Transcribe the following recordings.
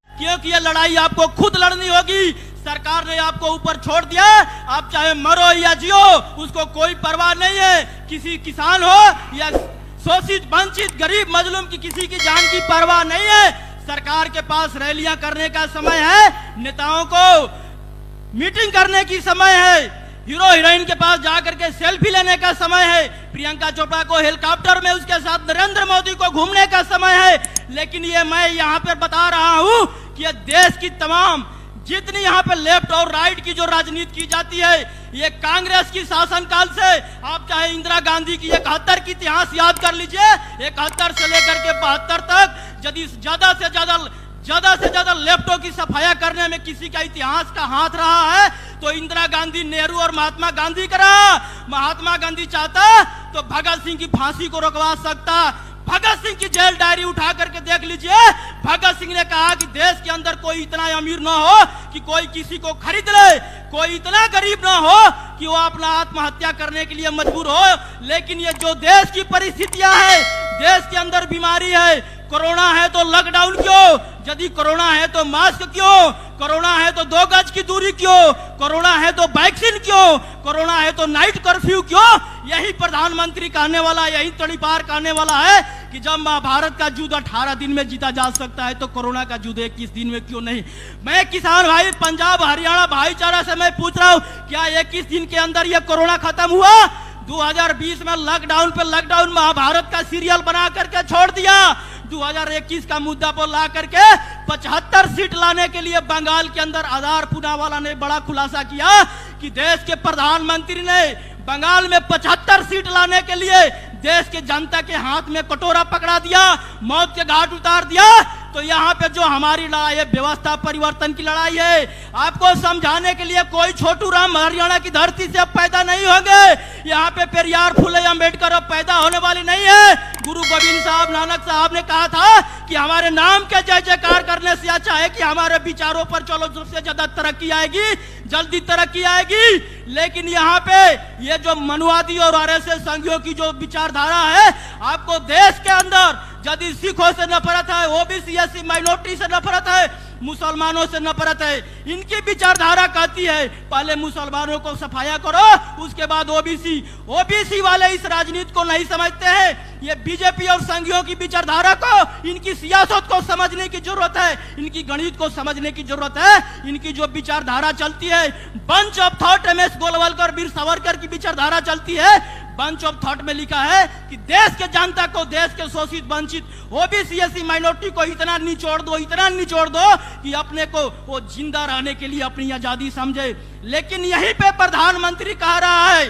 क्योंकि ये लड़ाई आपको खुद लड़नी होगी। सरकार ने आपको ऊपर छोड़ दिया, आप चाहे मरो या जियो, उसको कोई परवाह नहीं है। किसी किसान हो या शोषित वंचित गरीब मजलूम की किसी की जान की परवाह नहीं है। सरकार के पास रैलियां करने का समय है, नेताओं को मीटिंग करने की समय है, हीरो हीरोइन के पास जाकर के सेल्फी लेने का समय है, प्रियंका चोपड़ा को हेलीकॉप्टर में उसके साथ नरेंद्र मोदी को घूमने का समय है। लेकिन ये मैं यहाँ पे बता रहा हूँ कि ये देश की तमाम जितनी यहाँ पे लेफ्ट और राइट की जो राजनीति की जाती है, ये कांग्रेस की शासनकाल से, आप चाहे इंदिरा गांधी की 71 की इतिहास याद कर लीजिए, 71 से लेकर के 72 तक, यदि ज्यादा से ज्यादा लेफ्टों की सफाया करने में किसी का इतिहास का हाथ रहा है तो इंदिरा गांधी, नेहरू और महात्मा गांधी का रहा। महात्मा गांधी चाहता तो भगत सिंह की फांसी को रोकवा सकता। भगत सिंह की जेल डायरी उठा करके देख लीजिए। भगत सिंह ने कहा कि देश के अंदर कोई इतना अमीर ना हो कि कोई किसी को खरीद ले, कोई इतना गरीब ना हो कि वो अपना आत्महत्या करने के लिए मजबूर हो। लेकिन ये जो देश की परिस्थितियां हैं, देश के अंदर बीमारी है, कोरोना है तो लॉकडाउन क्यों, यदि कोरोना है तो मास्क क्यों, कोरोना है तो 2 गज की दूरी क्यों, कोरोना है तो वैक्सीन क्यों, कोरोना है तो नाइट कर्फ्यू क्यों। यही प्रधानमंत्री कहने वाला, यही तड़ीपार कहने वाला है कि जब महाभारत का युद्ध 18 दिन में जीता जा सकता है तो कोरोना का युद्ध 21 दिन में क्यों नहीं। मैं किसान भाई, पंजाब हरियाणा भाईचारा से मैं पूछ रहा हूँ, क्या 21 दिन के अंदर यह कोरोना खत्म हुआ? 2020 में लॉकडाउन महाभारत का सीरियल बना करके छोड़ दिया। 2021 का मुद्दा पर ला करके 75 सीट लाने के लिए बंगाल के अंदर आधार पूनावाला ने बड़ा खुलासा किया कि देश के प्रधानमंत्री ने बंगाल में 75 सीट लाने के लिए देश के जनता के हाथ में कटोरा पकड़ा दिया, मौत के घाट उतार दिया। तो यहाँ पे जो हमारी लड़ाई है, व्यवस्था परिवर्तन की लड़ाई है। आपको समझाने के लिए कोई छोटू राम हरियाणा की धरती से अब पैदा नहीं होंगे। यहाँ पे पेरियार, फुले आंबेडकर अब पैदा होने वाली नहीं है। गुरु गोविंद साहब, नानक साहब ने कहा था कि हमारे नाम के जय जयकार करने से अच्छा है कि हमारे विचारों पर चलो, सबसे ज्यादा तरक्की आएगी, जल्दी तरक्की आएगी। लेकिन यहाँ पे ये जो मनुवादी और आरएसएस संघियों की जो विचारधारा है, आपको देश के अंदर यदि सिखों से नफरत है, ओबीसी एससी माइनॉरिटी से नफरत है, मुसलमानों से नफरत है, इनकी विचारधारा कहती है पहले मुसलमानों को सफाया करो, उसके बाद ओबीसी वाले इस राजनीति को नहीं समझते हैं। ये बीजेपी और संघियों की विचारधारा को, इनकी सियासत को समझने की जरूरत है, इनकी गणित को समझने की जरूरत है। इनकी जो विचारधारा चलती है, bunch of thought, MS Golwalkar, Veer Savarkar की विचारधारा चलती है। बंच ऑफ थॉट में लिखा है कि देश के जनता को, देश के शोषित वंचित ओबीसी एससी माइनॉरिटी को इतना निचोड़ दो कि अपने को वो जिंदा रहने के लिए अपनी आजादी समझे। लेकिन यहीं पे प्रधानमंत्री कह रहा है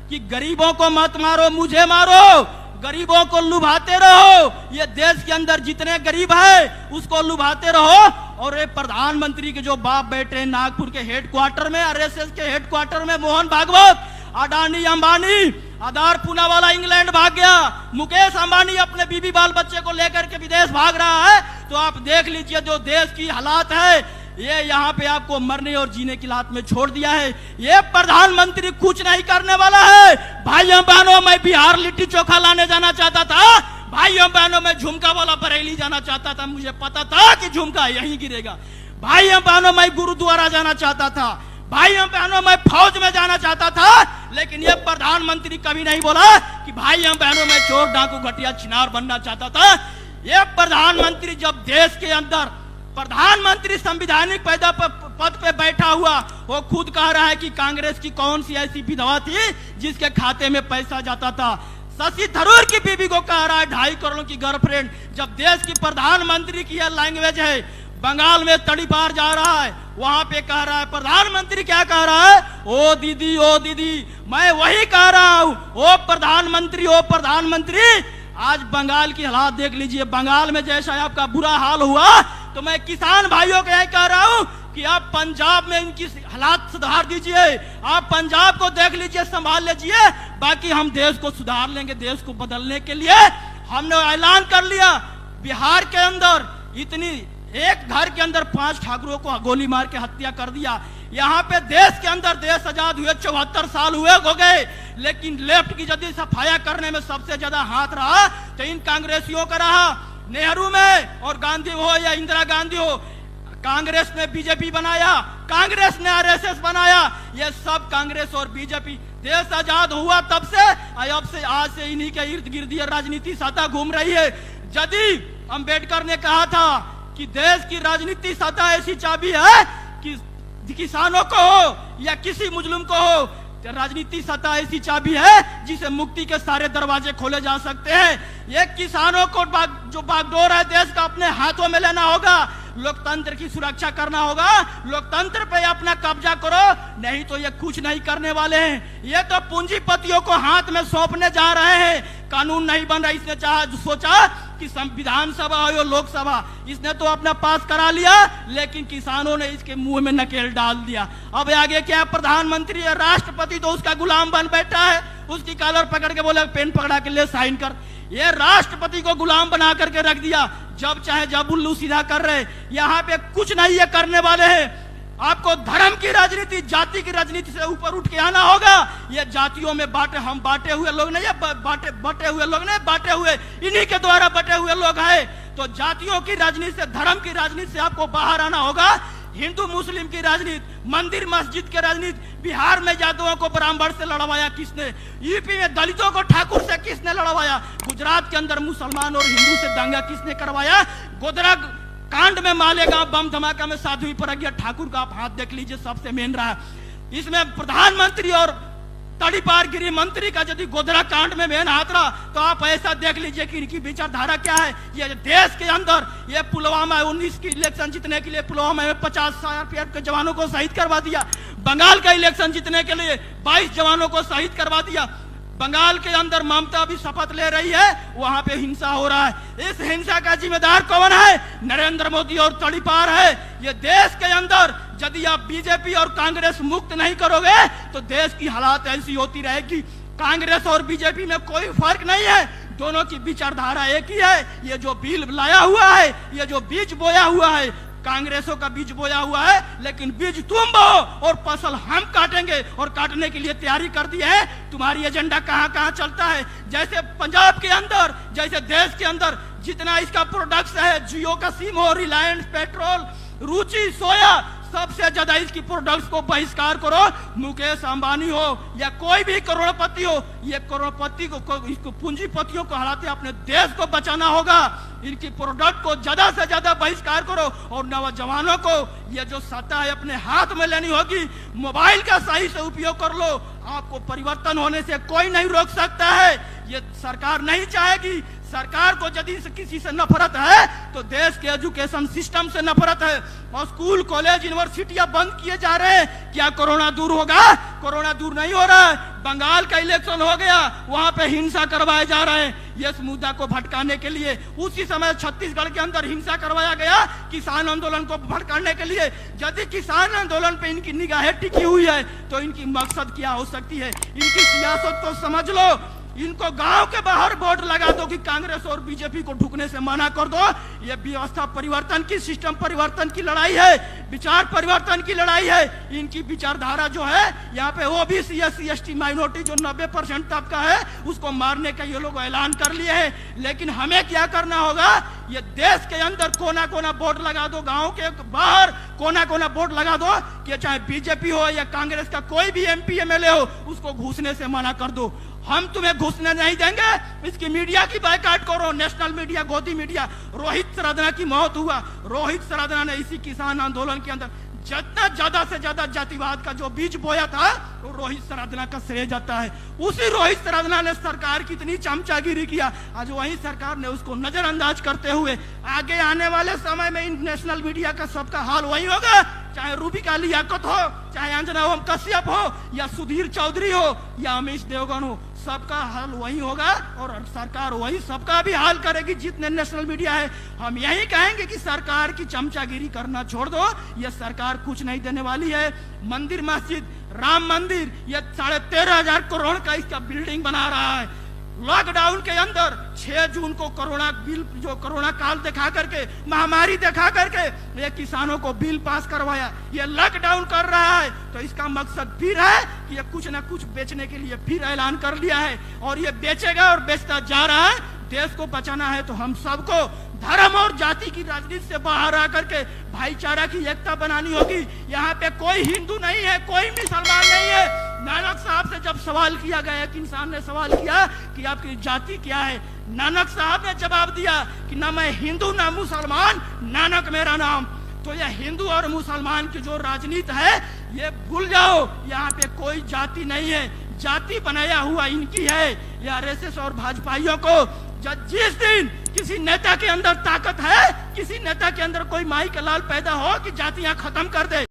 कि गरीबों को मत मारो, मुझे मारो, गरीबों को लुभाते रहो। ये देश के अंदर जितने गरीब है उसको लुभाते रहो। और ये प्रधानमंत्री के जो बाप बेटे नागपुर के हेडक्वार्टर में, आरएसएस के हेडक्वार्टर में मोहन भागवत, अडानी अंबानी, आधार पूनावाला इंग्लैंड भाग गया, मुकेश अंबानी अपने बीबी बाल बच्चे को लेकर के विदेश भाग रहा है। तो आप देख लीजिए जो देश की हालात है, ये यहाँ पे आपको मरने और जीने की हालत में छोड़ दिया है। ये प्रधानमंत्री कुछ नहीं करने वाला है। भाइयों बहनों, मैं बिहार लिट्टी चोखा लाने जाना चाहता था, भाइयों बहनों, मैं झुमका वाला बरेली जाना चाहता था, मुझे पता था कि झुमका यहीं गिरेगा। भाइयों बहनों, मैं गुरुद्वारा जाना चाहता था, भाइयों बहनों, मैं फौज में जाना चाहता था। लेकिन ये प्रधानमंत्री कभी नहीं बोला कि भाइयों बहनों, मैं चोर डाकू घटिया चिनार बनना चाहता था। ये प्रधानमंत्री जब देश के अंदर प्रधानमंत्री संविधानिक पद पे बैठा हुआ, वो खुद कह रहा है कि कांग्रेस की कौन सी ऐसी विधवा थी जिसके खाते में पैसा जाता था। शशि थरूर की बीबी को कह रहा है 2.5 करोड़ की गर्लफ्रेंड। जब देश की प्रधानमंत्री की यह लैंग्वेज है, बंगाल में तड़ीपार जा रहा है, वहां पे कह रहा है प्रधानमंत्री, क्या कह रहा है, ओ दीदी, मैं वही कह रहा हूं, ओ प्रधानमंत्री। आज बंगाल की हालात देख लीजिए। बंगाल में जैसा आपका बुरा हाल हुआ, तो मैं किसान भाइयों को यही कह रहा हूं कि आप पंजाब में इनकी हालात सुधार दीजिए। आप पंजाब को देख लीजिए, संभाल लीजिए, बाकी हम देश को सुधार लेंगे। देश को बदलने के लिए हमने ऐलान कर लिया। बिहार के अंदर एक घर के अंदर 5 ठाकुरों को गोली मार के हत्या कर दिया। यहाँ पे देश के अंदर देश आजाद हुए 74 साल हुए हो गए, लेकिन लेफ्ट की यदि सफाया करने में सबसे ज्यादा हाथ रहा तो इन कांग्रेसियों का रहा। नेहरू में और गांधी हो या इंदिरा गांधी हो, कांग्रेस ने बीजेपी बनाया, कांग्रेस ने आरएसएस बनाया, ये सब कांग्रेस और बीजेपी। देश आजाद हुआ तब से, अब से आज से इन्हीं के इर्द गिर्द ये राजनीति सत्ता घूम रही है। यदि अंबेडकर ने कहा था कि देश की राजनीति सत्ता ऐसी चाबी है कि किसानों को हो या किसी मुजलुम को हो, राजनीति सत्ता ऐसी चाबी है जिसे मुक्ति के सारे दरवाजे खोले जा सकते हैं। ये किसानों को जो बागडोर है देश का अपने हाथों में लेना होगा, लोकतंत्र की सुरक्षा करना होगा, लोकतंत्र पे अपना कब्जा करो, नहीं तो ये कुछ नहीं करने वाले हैं। ये तो पूंजीपतियों को हाथ में सौंपने जा रहे हैं। कानून नहीं बन रहा, इसने सोचा कि संविधान सभा हो लोकसभा, इसने तो अपना पास करा लिया, लेकिन किसानों ने इसके मुंह में नकेल डाल दिया। अब आगे क्या, प्रधानमंत्री या राष्ट्रपति तो उसका गुलाम बन बैठा है, उसकी कॉलर पकड़ के बोले पेन पकड़ा के ले साइन कर। ये राष्ट्रपति को गुलाम बना करके रख दिया, जब चाहे जब उल्लू सीधा कर रहे। यहाँ पे कुछ नहीं ये करने वाले हैं। आपको धर्म की राजनीति, जाति की राजनीति से ऊपर उठ के आना होगा। ये जातियों में हम बांटे हुए लोग नहीं है, बटे हुए लोग नहीं, बांटे हुए इन्हीं के द्वारा बटे हुए लोग हैं। तो जातियों की राजनीति से, धर्म की राजनीति से आपको बाहर आना होगा। हिंदू मुस्लिम की राजनीति, मंदिर मस्जिद की राजनीति, बिहार में यादवों को ब्राह्मण से लड़वाया किसने, यूपी में दलितों को ठाकुर से किसने लड़वाया, गुजरात के अंदर मुसलमान और हिंदू से दंगा किसने करवाया, गोधरा कांड में मालेगांव बम धमाका में साध्वी प्रज्ञा ठाकुर का आप हाथ देख लीजिए, सबसे मेन रहा। इसमें प्रधानमंत्री और तड़ीपार गृह मंत्री का यदि गोधरा कांड में मेन हाथ रहा, तो आप ऐसा देख लीजिए कि इनकी विचारधारा क्या है। ये देश के अंदर ये पुलवामा 19 की इलेक्शन जीतने के लिए पुलवामा में 50 सीआरपीएफ के जवानों को शहीद करवा दिया। बंगाल का इलेक्शन जीतने के लिए 22 जवानों को शहीद करवा दिया। बंगाल के अंदर ममता भी शपथ ले रही है, वहां पे हिंसा हो रहा है। इस हिंसा का जिम्मेदार कौन है? नरेंद्र मोदी और तड़ीपार है। ये देश के अंदर यदि आप बीजेपी और कांग्रेस मुक्त नहीं करोगे तो देश की हालात ऐसी होती रहेगी। कांग्रेस और बीजेपी में कोई फर्क नहीं है, दोनों की विचारधारा एक ही है। ये जो बिल लाया हुआ है, ये जो बीज बोया हुआ है, कांग्रेसों का बीज बोया हुआ है, लेकिन बीज तुम बो और फसल हम काटेंगे, और काटने के लिए तैयारी कर दी है। तुम्हारी एजेंडा कहां कहां चलता है। जैसे पंजाब के अंदर, जैसे देश के अंदर जितना इसका प्रोडक्ट्स है, जियो का सिम हो, रिलायंस पेट्रोल, रुचि सोया, सबसे ज्यादा इसकी प्रोडक्ट्स को बहिष्कार करो। मुकेश अंबानी हो या कोई भी करोड़पति हो, ये करोड़पति को पूंजीपतियों को हराते अपने देश को बचाना होगा। इनकी प्रोडक्ट को ज्यादा से ज्यादा बहिष्कार करो, और नौजवानों को ये जो सत्ता है अपने हाथ में लेनी होगी। मोबाइल का सही से उपयोग कर लो, आपको परिवर्तन होने से कोई नहीं रोक सकता है। ये सरकार नहीं चाहेगी। सरकार को यदि किसी से नफरत है तो देश के एजुकेशन सिस्टम से नफरत है, और स्कूल कॉलेज यूनिवर्सिटियां बंद किए जा रहे हैं। क्या कोरोना दूर होगा? कोरोना दूर नहीं हो रहा है। बंगाल का इलेक्शन हो गया, वहां पे हिंसा करवाए जा रहे हैं इस मुद्दा को भटकाने के लिए। उसी समय छत्तीसगढ़ के अंदर हिंसा करवाया गया किसान आंदोलन को भड़काने के लिए। यदि किसान आंदोलन पे इनकी निगाहें टिकी हुई है तो इनकी मकसद क्या हो सकती है? इनकी सियासत को समझ लो। इनको गांव के बाहर बोर्ड लगा दो कि कांग्रेस और बीजेपी को ढुकने से मना कर दो। ये व्यवस्था परिवर्तन की, सिस्टम परिवर्तन की लड़ाई है, विचार परिवर्तन की लड़ाई है। इनकी विचारधारा जो है, यहाँ पे ओबीसी एससी एसटी माइनॉरिटी जो 90% तबका है, उसको मारने का ये लोग ऐलान कर लिए हैं। लेकिन हमें क्या करना होगा? ये देश के अंदर कोना कोना बोर्ड लगा दो, गांव के बाहर कोना कोना बोर्ड लगा दो कि चाहे बीजेपी हो या कांग्रेस का कोई भी एमपी एमएलए हो, उसको घुसने से मना कर दो। हम तुम्हें घुसने नहीं देंगे। इसकी मीडिया की बायकॉट करो, नेशनल मीडिया, गोदी मीडिया। रोहित सरदना की मौत हुआ, रोहित सरदना ने इसी किसान आंदोलन के अंदर जितना ज्यादा से ज्यादा जातिवाद का जो बीज बोया था, वो रोहित सरदना का श्रेय जाता है। उसी रोहित सरदना ने सरकार की इतनी चमचागिरी किया, आज वही सरकार ने उसको नजरअंदाज करते हुए आगे आने वाले समय में इन नेशनल मीडिया का सबका हाल वही होगा। चाहे रूबिका लियाकत हो, चाहे अंजना ओम कश्यप हो, या सुधीर चौधरी हो, या अमीश देवगन हो, सबका हाल वही होगा। और सरकार वही सबका भी हाल करेगी, जितने नेशनल मीडिया है। हम यही कहेंगे कि सरकार की चमचागिरी करना छोड़ दो। ये सरकार कुछ नहीं देने वाली है। मंदिर मस्जिद, राम मंदिर, ये 13,500 करोड़ का इसका बिल्डिंग बना रहा है। लॉकडाउन के अंदर 6 जून को कोरोना बिल, जो कोरोना काल दिखा करके, महामारी दिखा करके ये किसानों को बिल पास करवाया, ये लॉकडाउन कर रहा है। तो इसका मकसद फिर है कि ये कुछ ना कुछ बेचने के लिए फिर ऐलान कर लिया है और ये बेचेगा और बेचता जा रहा है। देश को बचाना है तो हम सबको धर्म और जाति की राजनीति से बाहर आकर के भाईचारा की एकता बनानी होगी। यहाँ पे कोई हिंदू नहीं है, कोई मुसलमान नहीं है। नानक साहब से जब सवाल किया गया, एक इंसान ने सवाल किया कि आपकी जाति क्या है, नानक साहब ने जवाब दिया कि ना मैं हिंदू ना मुसलमान, नानक मेरा नाम। तो यह हिंदू और मुसलमान की जो राजनीति है ये भूल जाओ, यहाँ पे कोई जाति नहीं है, जाति बनाया हुआ इनकी है। यह आरएसएस और भाजपाइयों को जिस दिन किसी नेता के अंदर ताकत है, किसी नेता के अंदर कोई माई का लाल पैदा हो कि जातियां खत्म कर दे,